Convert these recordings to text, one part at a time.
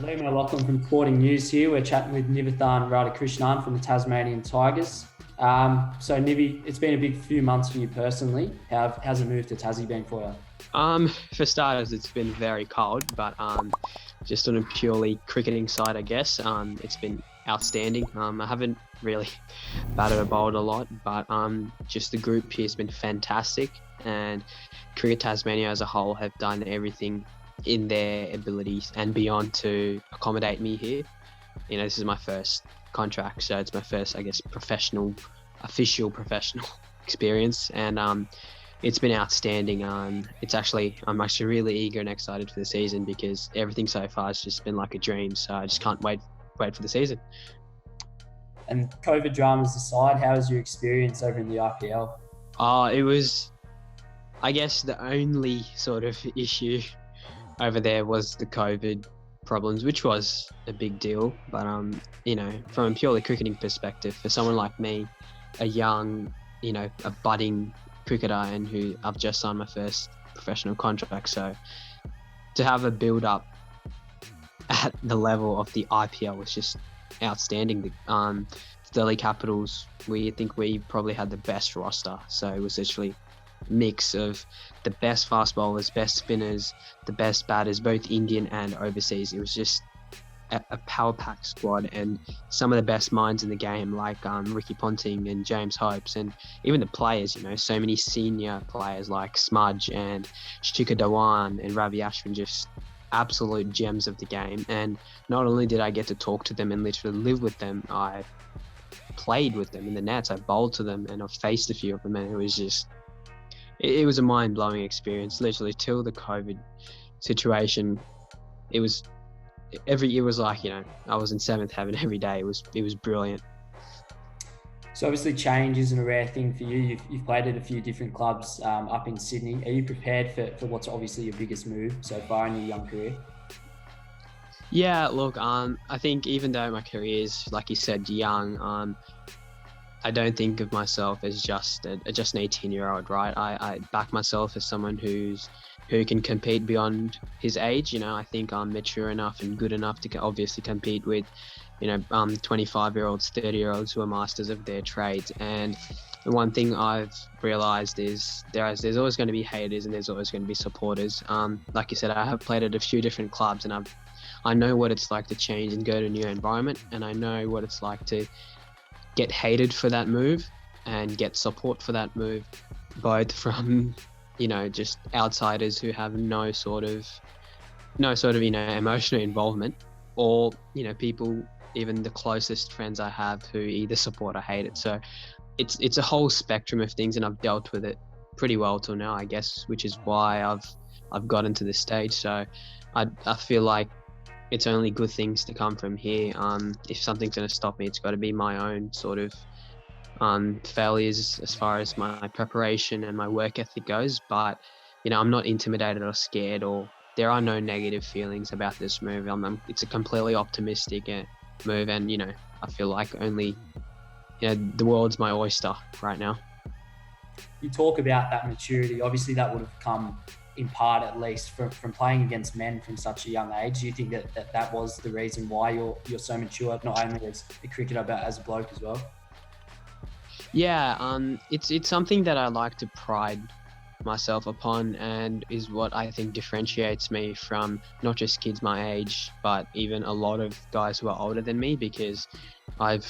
Liam Lachlan from Sporting News here. We're chatting with Nivethan Radhakrishnan from the Tasmanian Tigers. So Nivi, it's been a big few months for you personally. How's the move to Tassie been for you? For starters, it's been very cold, but just on a purely cricketing side, I guess, it's been outstanding. I haven't really batted or bowled a lot, but just the group here has been fantastic, and Cricket Tasmania as a whole have done everything in their abilities and beyond to accommodate me here. You know, this is my first contract, so it's my first, I guess, official professional experience, and it's been outstanding. I'm actually really eager and excited for the season because everything so far has just been like a dream. So I just can't wait for the season. And COVID dramas aside, how was your experience over in the IPL? It was, I guess, the only sort of issue over there was the COVID problems, which was a big deal. But you know, from a purely cricketing perspective, for someone like me, a young, a budding cricketer, and who I've just signed my first professional contract, so to have a build up at the level of the IPL was just outstanding. The Delhi Capitals, we probably had the best roster, so it was literally a mix of the best fast bowlers, best spinners, the best batters, both Indian and overseas. It was just a power-packed squad, and some of the best minds in the game, like Ricky Ponting and James Hopes, and even the players, so many senior players like Smudge and Shikhar Dhawan and Ravi Ashwin, just absolute gems of the game. And not only did I get to talk to them and literally live with them, I played with them in the nets, I bowled to them, and I've faced a few of them, and it was just, it was a mind-blowing experience. Literally till the COVID situation, it was, every year was like, I was in seventh heaven every day. It was brilliant. So obviously change isn't a rare thing for you. You've played at a few different clubs up in Sydney. Are you prepared for what's obviously your biggest move so far in your young career? Yeah, look, I think even though my career is, like you said, young, I don't think of myself as just an 18-year-old, right? I back myself as someone who can compete beyond his age. I think I'm mature enough and good enough to obviously compete with, 25-year-olds, 30-year-olds who are masters of their trades. And the one thing I've realised is there's always going to be haters and there's always going to be supporters. Like you said, I have played at a few different clubs, and I know what it's like to change and go to a new environment, and I know what it's like to get hated for that move and get support for that move, both from just outsiders who have no sort of emotional involvement, or people, even the closest friends I have, who either support or hate it. So it's a whole spectrum of things, and I've dealt with it pretty well till now, I guess, which is why I've gotten to this stage. So I feel like it's only good things to come from here. If something's going to stop me, it's got to be my own sort of failures as far as my preparation and my work ethic goes. But I'm not intimidated or scared, or there are no negative feelings about this move. It's a completely optimistic move, and I feel like only the world's my oyster right now. You talk about that maturity. Obviously that would have come in part, at least, from playing against men from such a young age. Do you think that was the reason why you're so mature, not only as a cricketer but as a bloke as well? Yeah, it's something that I like to pride myself upon, and is what I think differentiates me from not just kids my age, but even a lot of guys who are older than me, because I've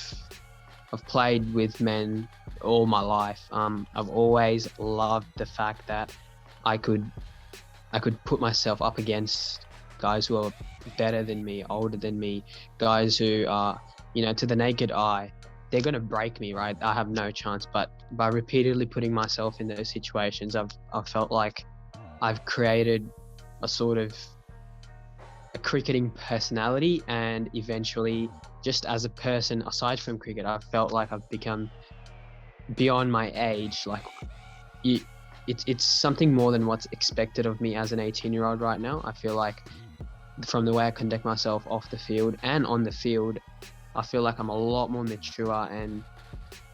played with men all my life. I've always loved the fact that I could put myself up against guys who are better than me, older than me, guys who are, to the naked eye, they're going to break me, right? I have no chance. But by repeatedly putting myself in those situations, I've felt like I've created a sort of a cricketing personality, and eventually, just as a person, aside from cricket, I've felt like I've become beyond my age. Like, it's something more than what's expected of me as an 18-year-old right now. I feel like from the way I conduct myself off the field and on the field, I feel like I'm a lot more mature and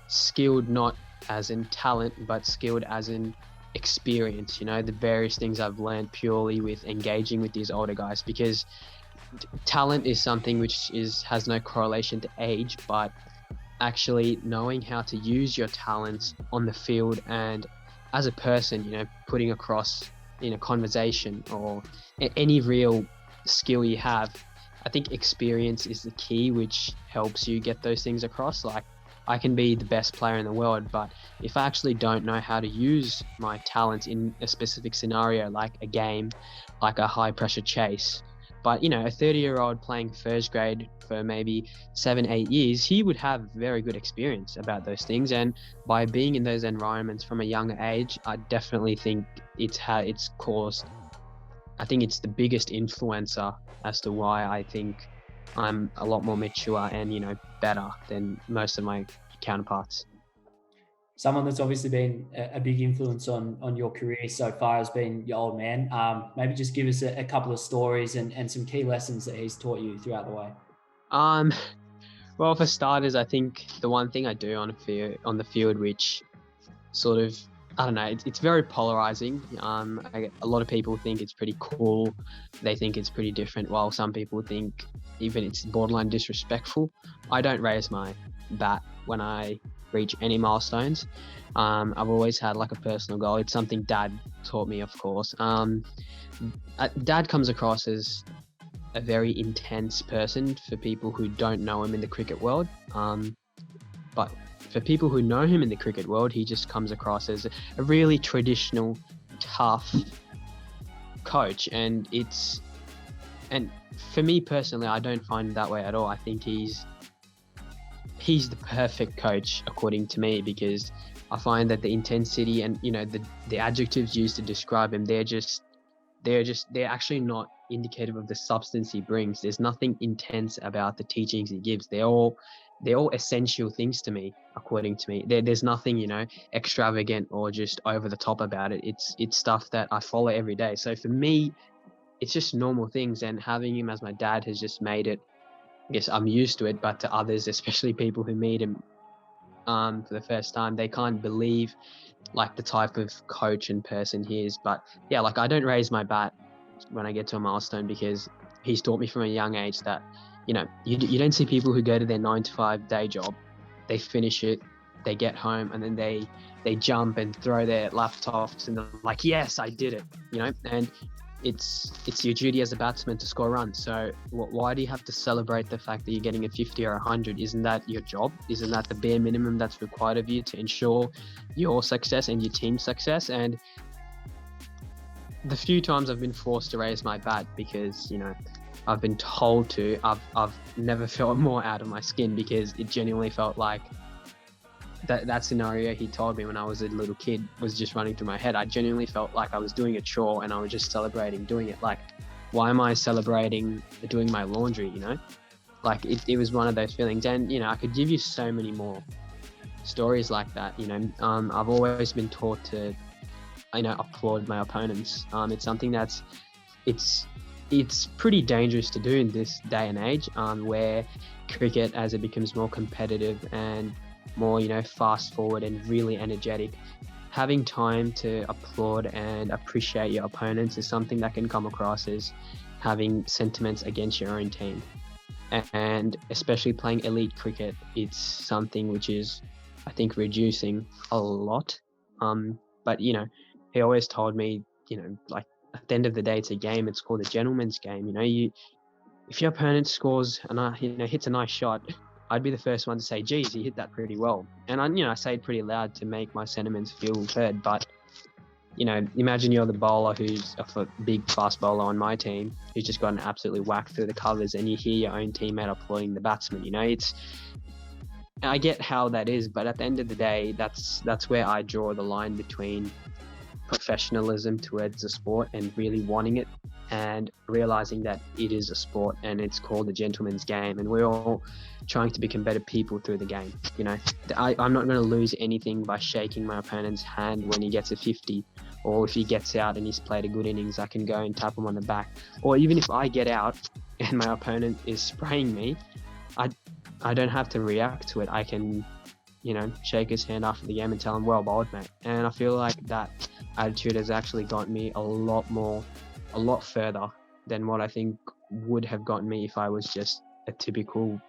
skilled, not as in talent, but skilled as in experience, the various things I've learned purely with engaging with these older guys. Because talent is something which has no correlation to age, but actually knowing how to use your talents on the field and as a person, putting across in a conversation or any real skill you have. I think experience is the key, which helps you get those things across. Like, I can be the best player in the world, but if I actually don't know how to use my talents in a specific scenario, like a game, like a high pressure chase, but a 30-year-old playing first grade for maybe 7-8 years, he would have very good experience about those things. And by being in those environments from a younger age, I definitely think it's caused, I think it's the biggest influencer as to why I think I'm a lot more mature and, better than most of my counterparts. Someone that's obviously been a big influence on your career so far has been your old man. Maybe just give us a couple of stories and some key lessons that he's taught you throughout the way. Well, for starters, I think the one thing I do on the field, which sort of, I don't know, it's very polarizing. A lot of people think it's pretty cool. They think it's pretty different, while some people think even it's borderline disrespectful. I don't raise my bat when I reach any milestones. I've always had like a personal goal. It's something Dad taught me, of course. Dad comes across as a very intense person for people who don't know him in the cricket world. But for people who know him in the cricket world, he just comes across as a really traditional, tough coach. And for me personally, I don't find it that way at all. I think he's the perfect coach according to me, because I find that the intensity and the adjectives used to describe him, they're actually not indicative of the substance he brings. There's nothing intense about the teachings he gives. They're all essential things to me, according to me. There's nothing extravagant or just over the top about it. It's stuff that I follow every day. So for me, it's just normal things, and having him as my dad has just made it, I guess I'm used to it, but to others, especially people who meet him for the first time, they can't believe like the type of coach and person he is. But yeah, like, I don't raise my bat when I get to a milestone, because he's taught me from a young age that you don't see people who go to their 9-to-5 day job, they finish it, they get home, and then they jump and throw their laptops and they're like, yes, I did it, and it's your duty as a batsman to score runs. So why do you have to celebrate the fact that you're getting a 50 or 100? Isn't that your job? Isn't that the bare minimum that's required of you to ensure your success and your team's success? And the few times I've been forced to raise my bat because I've been told to, I've never felt more out of my skin, because it genuinely felt like that scenario he told me when I was a little kid was just running through my head. I genuinely felt like I was doing a chore and I was just celebrating doing it. Like, why am I celebrating doing my laundry? Like, it was one of those feelings. And I could give you so many more stories like that. I've always been taught to applaud my opponents. It's something that's it's pretty dangerous to do in this day and age, where cricket, as it becomes more competitive and more fast forward and really energetic, having time to applaud and appreciate your opponents is something that can come across as having sentiments against your own team. And especially playing elite cricket, it's something which is, I think, reducing a lot. But he always told me, like, at the end of the day, it's a game. It's called a gentleman's game. If your opponent scores and hits a nice shot, I'd be the first one to say, geez, he hit that pretty well. And I say it pretty loud to make my sentiments feel heard. But imagine you're the bowler who's a big fast bowler on my team, who's just gotten absolutely whacked through the covers, and you hear your own teammate applauding the batsman. I get how that is, but at the end of the day, that's where I draw the line between professionalism towards the sport and really wanting it, and realizing that it is a sport and it's called a gentleman's game, and we're all trying to become better people through the game. I'm not going to lose anything by shaking my opponent's hand when he gets a 50, or if he gets out and he's played a good innings, I can go and tap him on the back. Or even if I get out and my opponent is spraying me, I don't have to react to it. I can shake his hand after the game and tell him, well bowled, mate. And I feel like that attitude has actually got me a lot further than what I think would have gotten me if I was just a typical,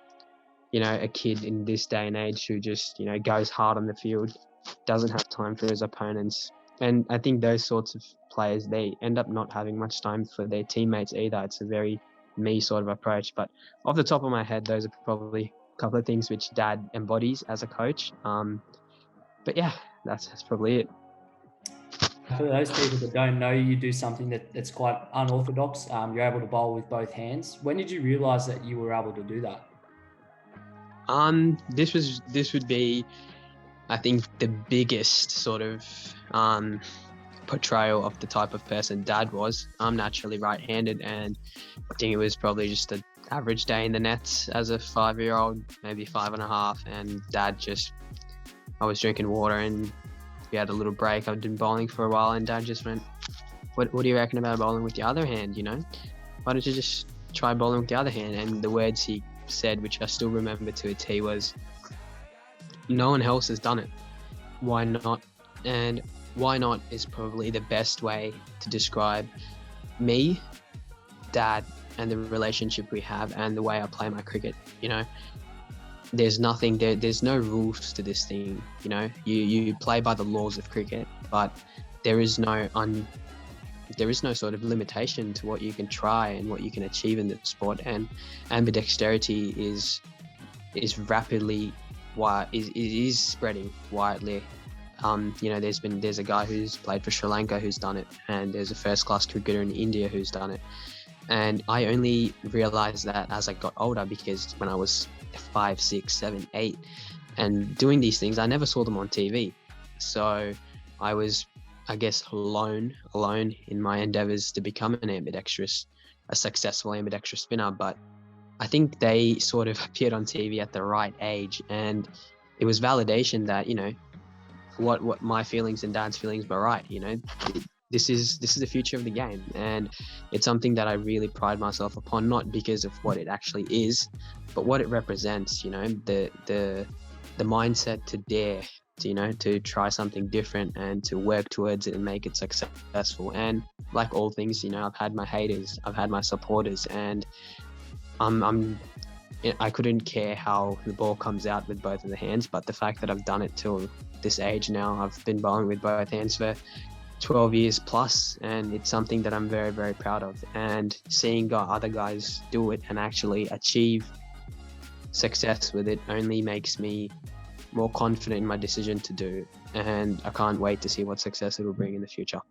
a kid in this day and age who just, goes hard on the field, doesn't have time for his opponents. And I think those sorts of players, they end up not having much time for their teammates either. It's a very me sort of approach. But off the top of my head, those are probably a couple of things which Dad embodies as a coach. But yeah, that's probably it. For those people that don't know, you do something that's quite unorthodox. You're able to bowl with both hands. When did you realise that you were able to do that? This would be, I think, the biggest sort of portrayal of the type of person Dad was. I'm naturally right-handed, and I think it was probably just an average day in the nets as a 5-year-old, maybe 5.5, and Dad I was drinking water and we had a little break. I'd been bowling for a while, and Dad just went, what do you reckon about bowling with the other hand, Why don't you just try bowling with the other hand? And the words he said, which I still remember to a T, was, no one else has done it. Why not? And why not is probably the best way to describe me, Dad, and the relationship we have and the way I play my cricket. There's nothing there. There's no rules to this thing. You play by the laws of cricket, but there is no sort of limitation to what you can try and what you can achieve in the sport. And ambidexterity is rapidly is spreading widely. There's a guy who's played for Sri Lanka who's done it, and there's a first-class cricketer in India who's done it. And I only realized that as I got older, because when I was 5, 6, 7, 8 and doing these things, I never saw them on TV. So I was, I guess, alone in my endeavors to become a successful ambidextrous spinner. But I think they sort of appeared on TV at the right age, and it was validation that, what my feelings and Dad's feelings were right. This is the future of the game, and it's something that I really pride myself upon, not because of what it actually is, but what it represents. The mindset to dare, to try something different and to work towards it and make it successful. And like all things, I've had my haters, I've had my supporters, and I couldn't care how the ball comes out with both of the hands, but the fact that I've done it till this age now, I've been bowling with both hands for 12 years plus, and it's something that I'm very, very proud of. And seeing other guys do it and actually achieve success with it only makes me more confident in my decision to do, and I can't wait to see what success it will bring in the future.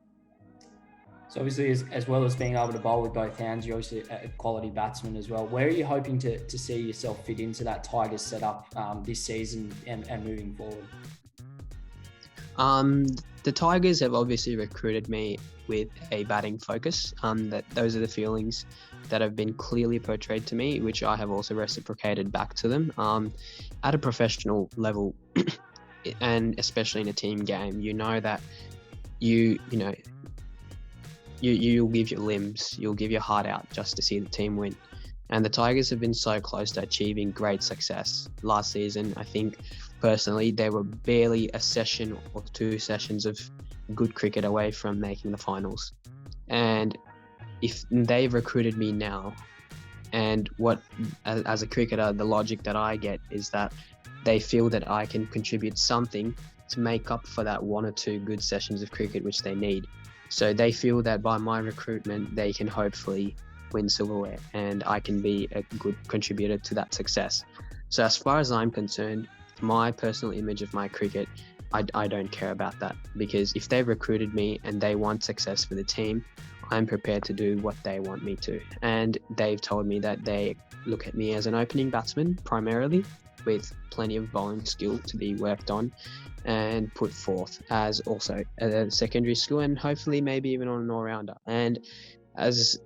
So obviously, as well as being able to bowl with both hands, you're obviously a quality batsman as well. Where are you hoping to see yourself fit into that Tigers setup this season and moving forward? The Tigers have obviously recruited me with a batting focus. Those are the feelings that have been clearly portrayed to me, which I have also reciprocated back to them. At a professional level, and especially in a team game, that you'll give your limbs, you'll give your heart out just to see the team win. And the Tigers have been so close to achieving great success. Last season, I think personally, they were barely a session or 2 sessions of good cricket away from making the finals. And if they've recruited me now, and as a cricketer, the logic that I get is that they feel that I can contribute something to make up for that 1 or 2 good sessions of cricket which they need. So they feel that by my recruitment, they can hopefully win silverware, and I can be a good contributor to that success. So as far as I'm concerned, my personal image of my cricket, I don't care about that, because if they've recruited me and they want success for the team, I'm prepared to do what they want me to. And they've told me that they look at me as an opening batsman primarily, with plenty of bowling skill to be worked on and put forth as also a secondary skill, and hopefully maybe even on an all-rounder. And as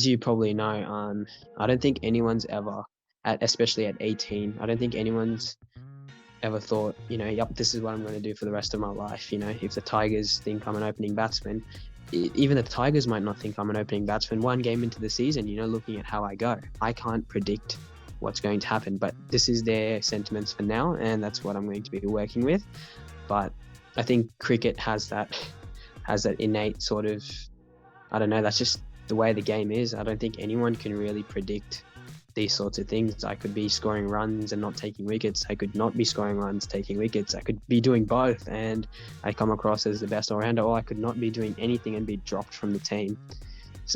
you probably know, I don't think anyone's ever, especially at 18, I don't think anyone's ever thought, yep, this is what I'm going to do for the rest of my life. If the Tigers think I'm an opening batsman, even the Tigers might not think I'm an opening batsman 1 game into the season, looking at how I go. I can't predict what's going to happen, but this is their sentiments for now, and that's what I'm going to be working with. But I think cricket has that innate sort of, I don't know, that's the way the game is, I don't think anyone can really predict these sorts of things. I could be scoring runs and not taking wickets. I could not be scoring runs, taking wickets. I could be doing both and I come across as the best all-rounder, or I could not be doing anything and be dropped from the team.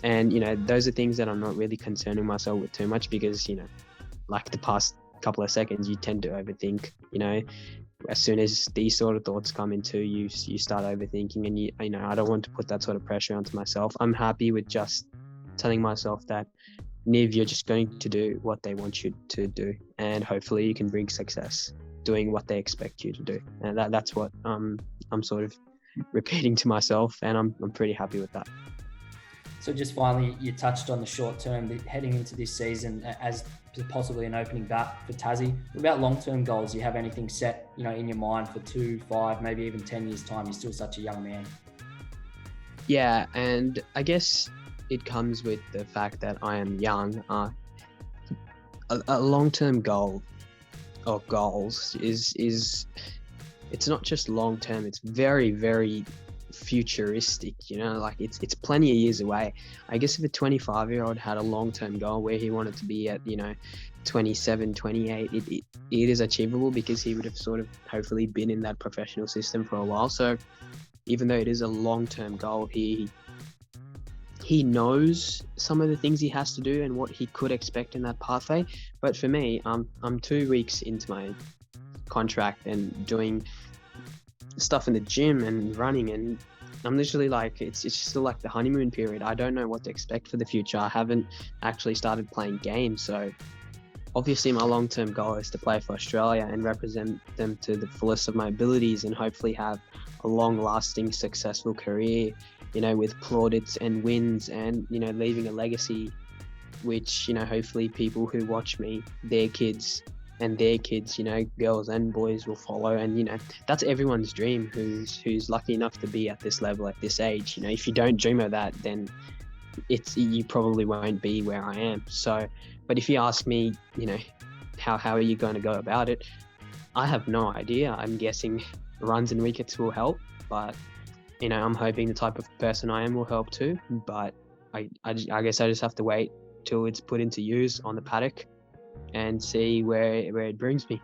And, those are things that I'm not really concerning myself with too much because, like the past couple of seconds, you tend to overthink, as soon as these sort of thoughts come into you start overthinking, and I don't want to put that sort of pressure onto myself. I'm happy with just telling myself that, Niv, you're just going to do what they want you to do, and hopefully you can bring success doing what they expect you to do. And that's what I'm sort of repeating to myself, and I'm pretty happy with that. So just finally, you touched on the short term, heading into this season as possibly an opening bat for Tassie. What about long-term goals? Do you have anything set, in your mind for 2, 5, maybe even 10 years time? You're still such a young man. Yeah, and I guess it comes with the fact that I am young. A long-term goal or goals is it's not just long-term, it's very, very futuristic, like it's plenty of years away. I guess if a 25-year-old had a long-term goal where he wanted to be at 27, 28, it is achievable because he would have sort of hopefully been in that professional system for a while. So even though it is a long-term goal, he knows some of the things he has to do and what he could expect in that pathway. But for me, I'm 2 weeks into my contract and doing stuff in the gym and running, and I'm literally like, it's still like the honeymoon period. I don't know what to expect for the future. I haven't actually started playing games. So obviously my long-term goal is to play for Australia and represent them to the fullest of my abilities and hopefully have a long-lasting, successful career, with plaudits and wins and, leaving a legacy, which, hopefully people who watch me, their kids and their kids, girls and boys will follow. And, that's everyone's dream who's lucky enough to be at this level at this age. If you don't dream of that, then you probably won't be where I am. So, but if you ask me, how are you going to go about it? I have no idea. I'm guessing runs and wickets will help, but I'm hoping the type of person I am will help too. But I guess I just have to wait till it's put into use on the paddock and see where it brings me.